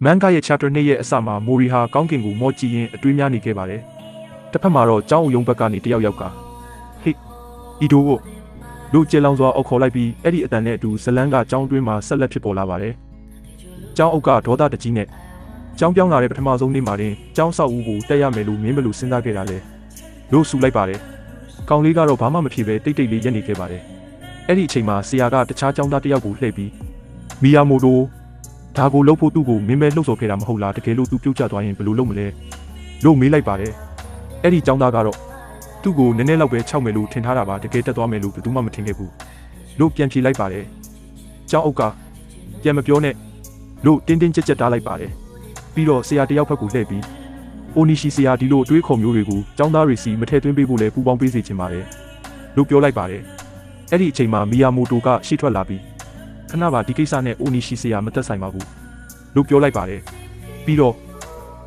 မန်ဂါရဲ့ chapter 2ရဲ့အစမှာမိုရီဟာကောင်းကင်ကိုမော့ကြည့်ရင်းအတွေးများနေခဲ့ပါတယ်။တစ်ဖက်မှာတော့ကျောင်းအုံယုံဘက်ကနေတယောက်ကဟေ့ဤတို့တို့ကျေလောင်စွာအုပ်ခေါ်လိုက်ပြီးအဲ့ဒီအတန်နဲ့အတူဇလန်းကကျောင်းတွင်းမှာဆက်လက်ဖြစ်ပေါ်လာပါတယ်။ကျောင်းအုပ်ကဒေါသတကြီးနဲ့ကျောင်းပြောင်းလာတဲ့ပထမဆုံးနေ့မှာတင်ကျောင်းဆောက်ဦးကိုတက်ရမယ်လို့မင်းဘလို့စဉ်းစားခဲ့တာလဲ။တို့ဆူလိုက်ပါတယ်။ကောင်လေးကတော့ဘာမှမဖြစ်ပဲတိတ်တိတ်လေးရက်နေခဲ့ပါတယ်။အဲ့ဒီအချိန်မှာဆရာကတခြားကျောင်းသားတစ်ယောက်ကိုလှည့်ပြီးမီယာမိုတိုဒါကိုလှုပ်ဖို့သူ့ကိုမင်းပဲလှုပ်ဆော်ခဲ့တာမဟုတ်လားတကယ်လို့သူပြုတ်ကျသွားရင်ဘယ်လိုလုပ်မလဲလို့မေးလိုက်ပါတယ်အဲ့ဒီကျောင်းသားကတော့သူ့ကိုနည်းနည်းလောက်ပဲခြောက်မယ်လို့ထင်ထားတာပါတကယ်တက်သွားမယ်လို့ဘယ်သူမှမထင်ခဲ့ဘူးလို့ပြန်ဖြေလိုက်ပါတယ်ကျောင်းအုပ်ကပြန်မပြောနဲ့လို့တင်းတင်းကြပ်ကြပ်တားလိုက်ပါတယ်ပြီးတော့ဆရာတယောက်ဖက်ကိုလှည့်ပြီးအိုနီရှိဆရာဒီလိုအတွေးခေါ်မျိုးတွေကိုကျောင်းသားတွေစီမထည့်သွင်းပေးဖို့လဲပူပေါင်းပေးစေချင်ပါတယ်လို့ပြောလိုက်ပါတယ်အဲ့ဒီအချိန်မှာမီယာမိုတိုကရှေ့ထွက်လာပြီးခဏပါဒီကိစ္စနဲ့အိုနီရှိဆရာမသက်ဆိုင်ပါဘူးလို့ပြောလိုက်ပါတယ်ပြီးတော့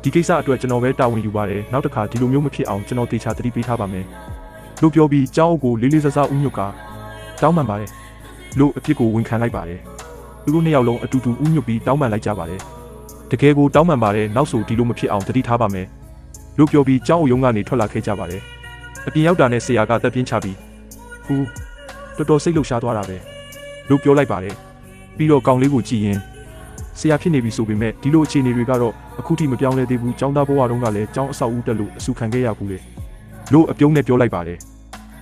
ဒီကိစ္စအတွက်ကျွန်တော်ပဲတာဝန်ယူပါတယ်နောက်တစ်ခါဒီလိုမျိုးမဖြစ်အောင်ကျွန်တော်တေချာသတိပေးထားပါမယ်လို့ပြောပြီးကျောင်းအုပ်ကိုလေးလေးစားစားဦးညွတ်ကတောင်းပန်ပါတယ်လို့အဖြစ်ကိုဝန်ခံလိုက်ပါတယ်သူတို့နှစ်ယောက်လုံးအတူတူဦးညွတ်ပြီးတောင်းပန်လိုက်ကြပါတယ်တကယ်ကိုတောင်းပန်ပါတယ်နောက်ဆိုဒီလိုမဖြစ်အောင်သတိထားပါမယ်လို့ပြောပြီးကျောင်းအုပ်ရုံးကနေထွက်လာခဲ့ကြပါတယ်အပြင်ရောက်တာနဲ့ဆရာကတက်ပြင်းချပြီးဟူတော်တော်စိတ်လှုပ်ရှားသွားတာပဲလို့ပြောလိုက်ပါတယ်ပြီးတော့ကောင်လေးကိုကြည့်ရင်ဆရာဖြစ်နေပြီဆိုပေမဲ့ဒီလိုအခြေအနေတွေကတော့အခုထိမပြောင်းလဲသေးဘူးကျောင်းသားဘဝတုန်းကလည်းကျောင်းအဆောက်အဦတက်လို့အဆူခံခဲ့ရဘူးလေလို့အပြုံးနဲ့ပြောလိုက်ပါတယ်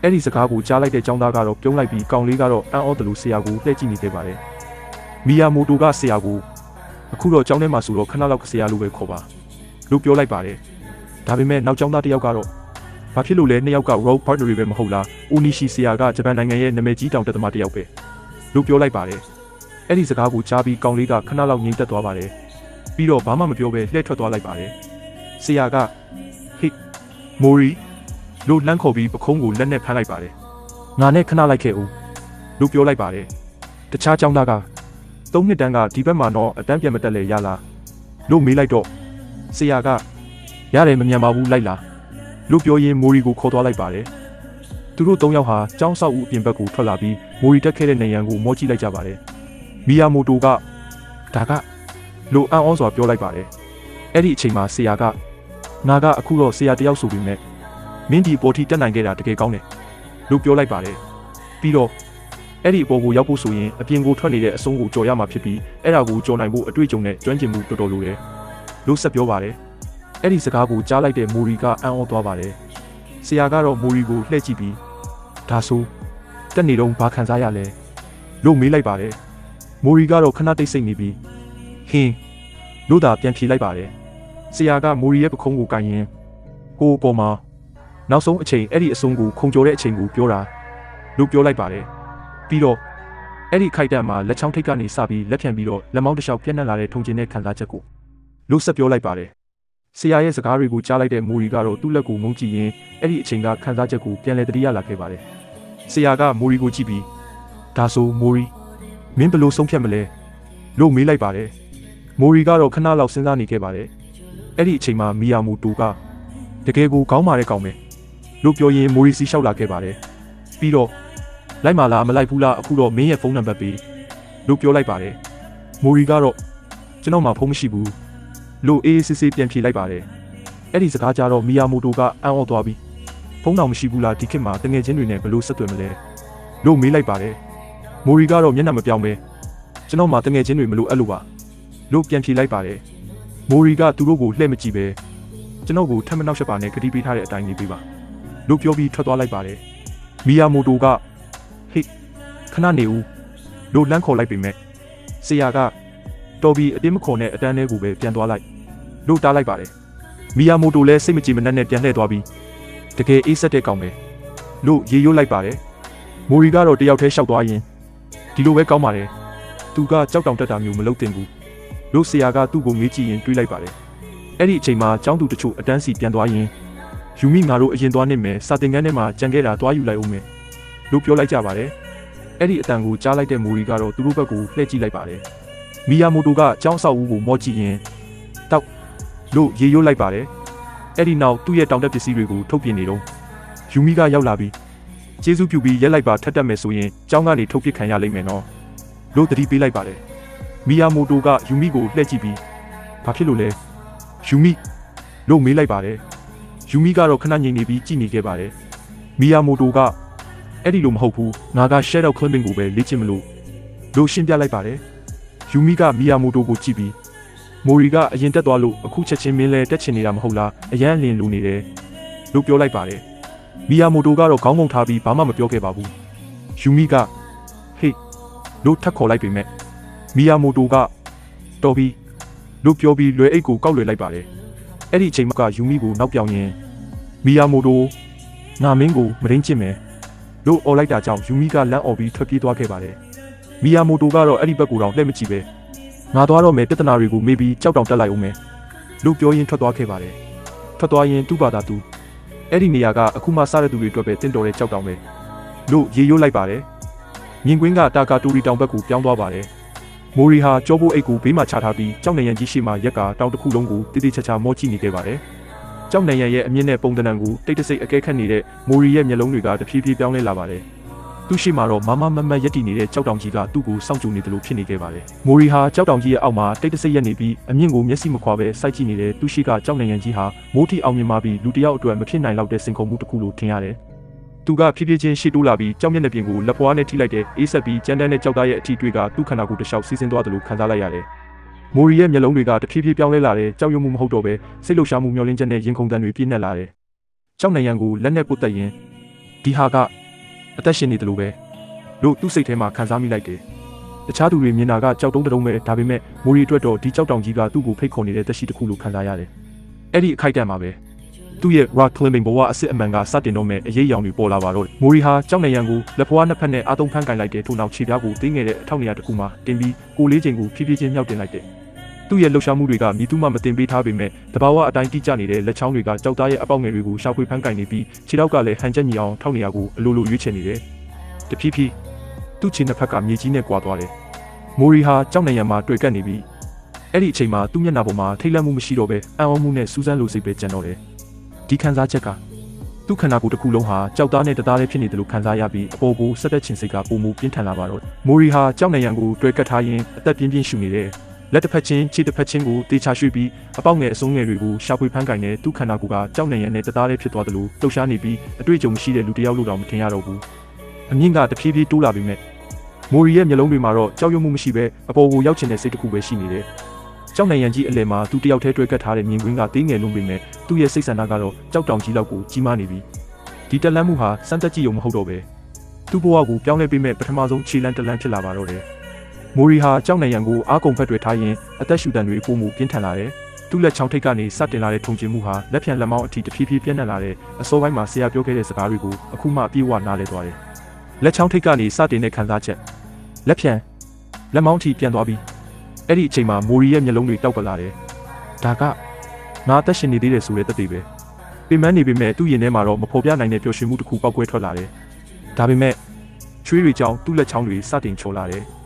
အဲ့ဒီစကားကိုကြားလိုက်တဲ့ကျောင်းသားကတော့ပြုံးလိုက်ပြီးကောင်လေးကတော့အံ့ဩတယ်လို့ဆရာကိုလှည့်ကြည့်နေခဲ့ပါတယ်မီယာမိုတိုကဆရာကိုအခုတော့ကျောင်းထဲမှာဆိုတော့ခဏလောက်ဆရာလိုပဲခေါ်ပါလို့ပြောလိုက်ပါတယ်ဒါပေမဲ့နောက်ကျောင်းသားတစ်ယောက်ကတော့ဘာဖြစ်လို့လဲနှစ်ယောက်က role partner တွေပဲမဟုတ်လားအိုနီရှိဆရာကဂျပန်နိုင်ငံရဲ့နာမည်ကြီးတောင်တက်သမားတစ်ယောက်ပဲလို့ပြောလိုက်ပါတယ်အဲ့ဒီစကားကိုကြားပြီးကောင်လေးကခဏလောက်ငြိမ်သက်သွားပါတယ်ပြီးတော့ဘာမှမပြောဘဲလှည့်ထွက်သွားလိုက်ပါတယ်ဆရာကဟေ့မိုရီလို့လမ်းခေါ်ပြီးပခုံးကိုလက်နဲ့ဖမ်းလိုက်ပါတယ်ငါနဲ့ခဏလိုက်ခဲ့ဦးလို့ပြောလိုက်ပါတယ်တခြားကျောင်းသားက3နှစ်တန်းကဒီဘက်မှာတော့အတန်းပြန်မတက်လေရလားလို့မေးလိုက်တော့ဆရာကရတယ်မမြန်ပါဘူးလိုက်လာလို့ပြောရင်းမိုရီကိုခေါ်သွားလိုက်ပါတယ်သူတို့3ယောက်ဟာကျောင်းဆောက်ဦးအပြင်ဘက်ကိုထွက်လာပြီးမိုရီတက်ခဲ့တဲ့နေရန်ကိုမောကြည့်လိုက်ကြပါတယ်မီယာမိုတိုကဒါကလိုအံ့ဩစွာပြောလိုက်ပါတယ်အဲ့ဒီအချိန်မှာဆရာကငါကအခုတော့ဆရာတယောက်ဆိုပေမဲ့မင်းဒီပေါ်ထိတက်နိုင်ခဲ့တာတကယ်ကောင်းတယ်လို့ပြောလိုက်ပါတယ်ပြီးတော့အဲ့ဒီအပေါ်ကိုရောက်ဖို့ဆိုရင်အပြင်ကိုထွက်နေတဲ့အဆုံးကိုကြော်ရမှာဖြစ်ပြီးအဲ့ဒါကိုကြော်နိုင်ဖို့အတွေ့အကြုံနဲ့ကျွမ်းကျင်မှုတော်တော်လိုတယ်လို့ဆက်ပြောပါတယ်အဲ့ဒီစကားကိုကြားလိုက်တဲ့မိုရီကအံ့ဩသွားပါတယ်ဆရာကတော့မိုရီကိုလှည့်ကြည့်ပြီးဒါဆိုတက်နေတော့ဘာခံစားရလဲလို့မေးလိုက်ပါတယ်မိုရီကတော့ခဏတိတ်ဆိတ်နေပြီးဟင်းလို့သာပြန်ဖြေလိုက်ပါတယ်ဆရာကမိုရီရဲ့ပခုံးကိုကန်ရင်ကိုပေါ်မှာနောက်ဆုံးအချိန်အဲ့ဒီအဆုံးကိုခုံကျော်တဲ့အချိန်ကိုပြောတာလို့ပြောလိုက်ပါတယ်ပြီးတော့အဲ့ဒီခိုက်တန့်မှာလက်ချောင်းထိပ်ကနေစပြီးလက်ဖြန့်ပြီးတော့လက်မောင်းတစ်လျှောက်ပြန့်နှံ့လာတဲ့ထုံကျင်တဲ့ခံစားချက်ကိုလို့ဆက်ပြောလိုက်ပါတယ်ဆရာရဲ့စကားတွေကိုကြားလိုက်တဲ့မိုရီကတော့သူ့လက်ကိုငုံကြည့်ရင်အဲ့ဒီအချိန်ကခံစားချက်ကိုပြန်လည်သတိရလာခဲ့ပါတယ်ဆရာကမိုရီကိုကြည့်ပြီးဒါဆိုမိုရီမင်းဘယ်လိုဆုံးဖြတ်မလဲလို့မေးလိုက်ပါတယ်မိုရီကတော့ခဏလောက်စဉ်းစားနေခဲ့ပါတယ်အဲ့ဒီအချိန်မှာမီယာမိုတိုကတကယ်ကိုခေါင်းမာတဲ့ကောင်ပဲလို့ပြောရင်းမိုရီစီလျှောက်လာခဲ့ပါတယ်ပြီးတော့လိုက်မလားမလိုက်ဘူးလားအခုတော့မင်းရဲ့ဖုန်းနံပါတ်ပေးလို့ပြောလိုက်ပါတယ်မိုရီကတော့ကျွန်တော်မှဖုန်းမရှိဘူးလို့အေးစစ်စစ်ပြန်ဖြေလိုက်ပါတယ်အဲ့ဒီစကားကြတော့မီယာမိုတိုကအံ့ဩသွားပြီးဖုန်းတော်မရှိဘူးလားဒီခေတ်မှာတငယ်ချင်းတွေနဲ့ဘယ်လိုဆက်သွယ်မလဲလို့မေးလိုက်ပါတယ်မိုရီကတော့မျက်နှာမပြောင်းပဲကျွန်တော်မှတငယ်ချင်းတွေမလို့အဲ့လိုပါလို့ပြန်ဖြေလိုက်ပါတယ်မိုရီကသူတို့ကိုလှည့်မကြည့်ပဲကျွန်တော်ကိုထပ်မနှောက်ရှက်ပါနဲ့ဂတိပေးထားတဲ့အတိုင်းနေပေးပါလို့ပြောပြီးထွက်သွားလိုက်ပါတယ်မီယာမိုတိုကဟေ့ခဏနေဦးလို့လမ်းခေါ်လိုက်ပေမဲ့ဆရာကတော်ပြီးအတင်းမခေါ်နဲ့အတန်းထဲကိုပဲပြန်သွားလိုက်လို့တားလိုက်ပါတယ်မီယာမိုတိုလည်းစိတ်မကြည်မနှက်နဲ့ပြန်လှည့်သွားပြီးတကယ်အေးဆက်တဲ့ကောင်ပဲလို့ရေရွတ်လိုက်ပါတယ်မိုရီကတော့တယောက်တည်းရှောက်သွားရင်ဒီလိုပဲကောင်းပါတယ်သူကကြောက်တောင်တက်တာမျိုးမလုပ်သင့်ဘူးလို့ဆရာကသူ့ကိုမေးကြည့်ရင်တွေးလိုက်ပါတယ်အဲ့ဒီအချိန်မှာကျောင်းသူတချို့အတန်းစီပြန်သွားရင်ယူမိငါတို့အရင်သွားနေမယ်စာတင်ခန်းထဲမှာကြံခဲ့တာသွားယူလိုက်ဦးမယ်လို့ပြောလိုက်ကြပါတယ်အဲ့ဒီအတန်ကိုကြားလိုက်တဲ့မိုရီကတော့သူတို့ဘက်ကိုလှည့်ကြည့်လိုက်ပါတယ်မီယာမိုတိုကကျောင်းဆောက်ဦးကိုမော့ကြည့်ရင်တောက်လို့ရေရွတ်လိုက်ပါတယ်အဲ့ဒီနောက်သူ့ရဲ့တောင်တက်ပစ္စည်းတွေကိုထုတ်ပြင်နေတော့ယူမိကရောက်လာပြီးကျေးဇူးပြုပြီးရက်လိုက်ပါထပ်တက်မယ်ဆိုရင်ကျောင်းကနေထုတ်ပစ်ခံရလိမ့်မယ်နော်လို့သတိပေးလိုက်ပါတယ်မီယာမိုတိုကယူမိကိုလှည့်ကြည့်ပြီးဘ ဘာဖြစ်လို့လဲယူမီလို့မေးလိုက်ပါတယ်ယူမီကတော့ခဏငြိမ်နေပြီးကြည်နေခဲ့ပါတယ်မီယာမိုတိုကအဲ့ဒီလိုမဟုတ်ဘူးငါက shadow climbing ကိုပဲလေ့ကျင့်မလို့ရှင်းပြလိုက်ပါတယ်ယူမီကမီယာမိုတိုကိုကြည့်ပြီးမိုရီကအရင်တက်သွားလို့အခုချက်ချင်းမင်းလဲတက်ချင်နေတာမဟုတ်လားအရန်လင်းလူနေတယ်လို့ပြောလိုက်ပါတယ်မီယာမိုတိုကတော့ခေါင်းငုံထားပြီးဘာမှမပြောခဲ့ပါဘူးယူမီကဟေးလို့ထပ်ခေါ်လိုက်ပေမဲ့မီယာမိုတိုကတော်ပြီလို့ပြောပြီးလွယ်အိတ်ကိုကောက်လွယ်လိုက်ပါတယ်အဲ့ဒီအချိန်မှကယူမီကိုနောက်ပြောင်ရင်မီယာမိုတိုငါမင်းကိုမရင်းချစ်မယ်လို့អော်လိုက်တာကြောင့်ယူမီကလမ်းអော်ပြီးထွက်ပြေးသွားခဲ့ပါတယ်မီယာမိုတိုကတော့အဲ့ဒီဘက်ကိုတော့လှည့်မကြည့်ပဲငါသွားတော့မယ်ပြဿနာတွေကိုမေးပြီးကြောက်တောင်တက်လိုက်အောင်မယ်လို့ပြောရင်းထွက်သွားခဲ့ပါတယ်ထွက်သွားရင်သူ့ဘာသာသူအဲ့ဒီနေရာကအခုမှစားတဲ့သူတွေအတွက်ပဲတင့်တော်တဲ့ကြောက်တောင်ပဲလို့ရေရိုးလိုက်ပါတယ်မြင်ကွင်းကတာကာတူရီတောင်ဘက်ကိုပြောင်းသွားပါတယ်မိုရီဟာကြောပိုးအိတ်ကိုဘေးမှာချထားပြီးကြောက်နေရန်ကြီးရှိမှရက်ကတောင်တစ်ခုလုံးကိုတိတိကျကျမော့ကြည့်နေခဲ့ပါတယ်ကြောက်နေရန်ရဲ့အမြင့်နဲ့ပုံသဏ္ဍာန်ကိုတိတ်တဆိတ်အကဲခတ်နေတဲ့မိုရီရဲ့မျက်လုံးတွေကတဖြည်းဖြည်းပြောင်းလဲလာပါတယ်သူရှိမှတော့မမမရက်တည်နေတဲ့ကြောက်တောင်ကြီးကသူ့ကိုစောင့်ကြိုနေတယ်လို့ဖြစ်နေခဲ့ပါတယ်မိုရီဟာကြောက်တောင်ကြီးရဲ့အောက်မှာတိတ်တဆိတ်ရက်နေပြီးအမြင့်ကိုမျက်စိမခွာပဲစိုက်ကြည့်နေတဲ့သူရှိကကြောက်နေရန်ကြီးဟာမိုးထီအောင်မြင်မှပြီးလူတစ်ယောက်အတွက်မဖြစ်နိုင်လောက်တဲ့စင်ခုံမှုတစ်ခုလို့ထင်ရတယ်သူကဖြည်းဖြည်းချင်းရှေ့တိုးလာပြီးကြောက်မျက်နှာပြင်ကိုလက်ဖွားနဲ့ထိလိုက်တဲ့အေးဆက်ပြီးကြမ်းတမ်းတဲ့ကြောက်သားရဲ့အထီးတွေကသူ့ခန္ဓာကိုယ်တစ်လျှောက်စီးဆင်းသွားတယ်လို့ခံစားလိုက်ရတယ်။မိုရီရဲ့မျက်လုံးတွေကတဖြည်းဖြည်းပြောင်းလဲလာတဲ့ကြောက်ရွံ့မှုမဟုတ်တော့ပဲစိတ်လှုပ်ရှားမှုမျောလင်းချက်နဲ့ရင်ခုန်တန်တွေပြည့်နှက်လာတယ်။ကြောက်နေရန်ကိုလက်နဲ့ပုတ်တက်ရင်ဒီဟာကအသက်ရှင်နေတယ်လို့ပဲလို့သူ့စိတ်ထဲမှာခံစားမိလိုက်တယ်။တခြားသူတွေမြင်တာကကြောက်တုံးတုံးပဲဒါပေမဲ့မိုရီအတွက်တော့ဒီကြောက်တောင်ကြီးကသူ့ကိုဖိတ်ခေါ်နေတဲ့သက်ရှိတစ်ခုလို့ခံစားရတယ်။အဲ့ဒီအခိုက်အတန့်မှာပဲသူ့ရဲ့ rock climbing ဘဝအစစ်အမှန်ကစတင်တော့မဲ့အရေးအယောင်တွေပေါ်လာပါတော့မိုရီဟာကြောက်နေရန်ကိုလက်ဖွားနှစ်ဖက်နဲ့အာသုံးဖန်းကင်လိုက်တဲ့ထို့နောက်ခြေပြားကိုတင်းငယ်တဲ့အထောက်နေရတစ်ခုမှတင်ပြီးကိုလေးချိန်ကိုဖြည်းဖြည်းချင်းမြောက်တင်လိုက်တယ်သူ့ရဲ့လှုပ်ရှားမှုတွေကမြည်သူမှမတင်ပေးထားပေမဲ့တဘာဝအတိုင်းတိကျနေတဲ့လက်ချောင်းတွေကကြောက်သားရဲ့အပေါက်ငယ်တွေကိုရှာဖွေဖန်းကင်နေပြီးခြေထောက်ကလည်းဟန်ချက်ညီအောင်ထောက်နေရကိုအလိုလိုရွေးချယ်နေတယ်တဖြည်းဖြည်းသူ့ခြေနှစ်ဖက်ကမြေကြီးနဲ့ကွာသွားတယ်မိုရီဟာကြောက်နေရန်မှာတွေ့ကပ်နေပြီးအဲ့ဒီအချိန်မှာသူ့မျက်နှာပေါ်မှာထိတ်လန့်မှုမရှိတော့ပဲအံ့ဩမှုနဲ့စူးစမ်းလိုစိတ်ပဲကျန်တော့တယ်ဒီခံစားချက်ကသူ့ခန္ဓာကိုယ်တစ်ခုလုံးဟာကြောက်သားနဲ့တသားလေးဖြစ်နေတယ်လို့ခံစားရပြီးအပေါ်ကိုဆက်သက်ချင်စိတ်ကပုံမူပြင်းထန်လာပါတော့မိုရီဟာကြောက်နေရန်ကိုတွေ့ကပ်ထားရင်အသက်ပြင်းပြင်းရှူနေတယ်လက်တစ်ဖက်ချင်းခြေတစ်ဖက်ချင်းကိုတေချာရွှေ့ပြီးအပေါက်ငယ်အစုံငယ်တွေကိုရှာဖွေဖန်းကင်တဲ့သူ့ခန္ဓာကိုယ်ကကြောက်နေရန်နဲ့တသားလေးဖြစ်သွားတယ်လို့လှုပ်ရှားနေပြီးအတွေ့အကြုံမရှိတဲ့လူတစ်ယောက်လို့တော့မထင်ရတော့ဘူးအမြင့်ကတဖြည်းဖြည်းတိုးလာပြီးမြမိုရီရဲ့မျက်လုံးတွေမှာတော့ကြောက်ရွံ့မှုမရှိပဲအပေါ်ကိုရောက်ချင်တဲ့စိတ်တစ်ခုပဲရှိနေတယ်ကြောက်နေရန်ကြီးအလယ်မှာသူတယောက်တည်းတွေ့ကပ်ထားတဲ့မြင်ကွင်းကသေးငယ်လုံးပေမဲ့သူ့ရဲ့စိတ်ဆန္ဒကတော့ကြောက်တောင်ကြီးလောက်ကိုကြီးမားနေပြီဒီတက်လန်းမှုဟာစမ်းသက်ကြည့်ရုံမဟုတ်တော့ပဲသူ့ဘဝကိုပြောင်းလဲပေးမဲ့ပထမဆုံးခြေလန်းတက်လန်းဖြစ်လာပါတော့တယ်မိုရီဟာကြောက်နေရန်ကိုအားကုန်ဖက်တွေထားရင်အသက်ရှူတန်တွေပုံမှုပြင်းထန်လာတယ်သူ့လက်ချောင်းထိပ်ကနေစတင်လာတဲ့ထုံကျင်မှုဟာလက်ဖြံလက်မောင်းအထိတဖြည်းဖြည်းပြန့်နှံ့လာတဲ့အစောပိုင်းမှာဆရာပြောခဲ့တဲ့စကားတွေကိုအခုမှအပြည့်အဝနားလည်သွားတယ်လက်ချောင်းထိပ်ကနေစတင်တဲ့ခံစားချက်လက်ဖြံလက်မောင်းအထိပြန်သွားပြီးအဲ့ဒီအချိန်မှာမိုရီရဲ့မျက်လုံးတွေတောက်ပလာတယ်။ဒါကငါအသက်ရှင်နေသေးတယ်ဆိုတဲ့သက်သေပဲ။ပင်မနေပေမဲ့သူ့ရင်ထဲမှာတော့မဖော်ပြနိုင်တဲ့ပျော်ရွှင်မှုတစ်ခုပေါက်ကွဲထွက်လာတယ်။ဒါပေမဲ့ချွေးတွေကြောင့်သူ့လက်ချောင်းတွေစတင်ချော်လာတယ်။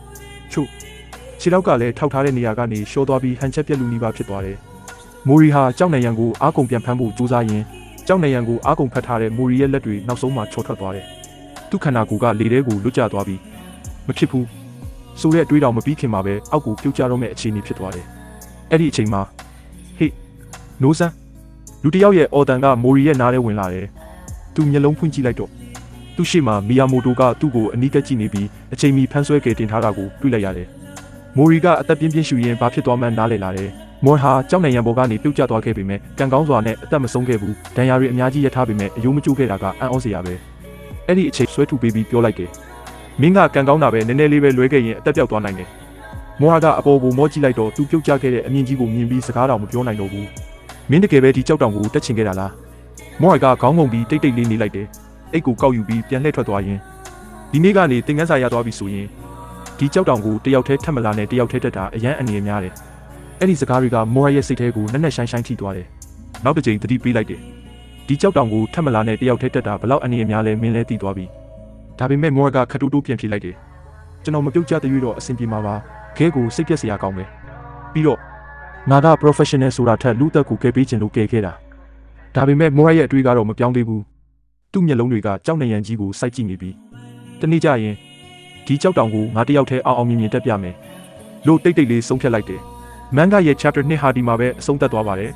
ချို့ခြေထောက်ကလည်းထောက်ထားတဲ့နေရာကနေရှော့သွားပြီးဟန်ချက်ပြက်လူနီးပါဖြစ်သွားတယ်။မိုရီဟာကြောက်နေရန်ကိုအားကုန်ပြန်ဖမ်းဖို့ကြိုးစားရင်းကြောက်နေရန်ကိုအားကုန်ဖတ်ထားတဲ့မိုရီရဲ့လက်တွေနောက်ဆုံးမှချော်ထွက်သွားတယ်။သူ့ခန္ဓာကိုယ်ကလေထဲကိုလွတ်ကျသွားပြီးမဖြစ်ဘူးဆိုတဲ့အတွေးတော်မပြီးခင်မှာပဲအောက်ကိုပြုတ်ကျတော့မဲ့အခြေအနေဖြစ်သွားတယ်။အဲ့ဒီအချိန်မှာဟေးနိုးစမ်းလူတစ်ယောက်ရဲ့အော်တန်ကမိုရီရဲ့နားထဲဝင်လာတယ်။သူမျက်လုံးဖွင့်ကြည့်လိုက်တော့သူ့ရှေ့မှာမီယာမိုတိုကသူ့ကိုအနီးကပ်ကြည့်နေပြီးအချိန်မီဖမ်းဆွဲကယ်တင်ထားတာကိုတွေ့လိုက်ရတယ်။မိုရီကအသက်ပြင်းပြင်းရှူရင်းဘာဖြစ်သွားမှန်းနားလည်လာတယ်။မော်ဟာကြောက်နေရန်ပေါ်ကနေပြုတ်ကျသွားခဲ့ပေမဲ့ကံကောင်းစွာနဲ့အသက်မဆုံးခဲ့ဘူး။ဒဏ်ရာတွေအများကြီးရထားပေမဲ့အယိုးမကျိုးခဲ့တာကအံ့ဩစရာပဲ။အဲ့ဒီအချိန်ဆွဲထုတ်ပေးပြီးပြောလိုက်တယ်။မင်းကကံကောင်းတာပဲနည်းနည်းလေးပဲလွဲခဲ့ရင်အသက်ပြောက်သွားနိုင်တယ်။မော်ဟာကအပေါ်ကိုမောကြည့်လိုက်တော့သူပြုတ်ကျခဲ့တဲ့အမြင့်ကြီးကိုမြင်ပြီးစကားတော်မပြောနိုင်တော့ဘူး။မင်းတကယ်ပဲဒီကြောက်တောင်ကိုတက်ချင်ခဲ့တာလား။မော်ကခေါင်းငုံပြီးတိတ်တိတ်လေးနေလိုက်တယ်။အိတ်ကိုကောက်ယူပြီးပြန်လှည့်ထွက်သွားရင်ဒီနေ့ကနေသင်ခန်းစာရသွားပြီဆိုရင်ဒီကြောက်တောင်ကိုတယောက်တည်းထပ်မလာနဲ့တယောက်တည်းတက်တာအရန်အနေများတယ်။အဲ့ဒီစကားတွေကမော်ရဲ့စိတ်ထဲကိုနက်နက်ရှိုင်းရှိုင်းထိသွားတယ်။နောက်တစ်ချိန်သတိပေးလိုက်တယ်။ဒီကြောက်တောင်ကိုထပ်မလာနဲ့တယောက်တည်းတက်တာဘလောက်အနေများလဲမင်းလဲသိသွားပြီ။ဒါပေမဲ့မော်ကခတူတူပြန်ဖြေလိုက်တယ်။ကျွန်တော်မပြုတ်ကျသေးတော့အဆင်ပြေမှာပါ။ခဲကိုစိတ်ပြက်စရာကောင်းပဲ။ပြီးတော့ငါက professional ဆိုတာထက်လူသက်ကိုကဲပေးခြင်းလို့ကဲခဲ့တာ။ဒါပေမဲ့မော်ရဲ့အတွေးကတော့မပြောင်းသေးဘူး။သူ့မျက်လုံးတွေကကြောက်နေရန်ကြီးကိုစိုက်ကြည့်နေပြီးတနေ့ကျရင်ဒီကြောက်တောင်ကိုငါတယောက်တည်းအောင်မြင်မြင်တက်ပြမယ်လို့တိတ်တိတ်လေးဆုံးဖြတ်လိုက်တယ် မန်ဂရဲ့ chapter 2ဟာဒီမှာပဲအဆုံးသတ်သွားပါတယ်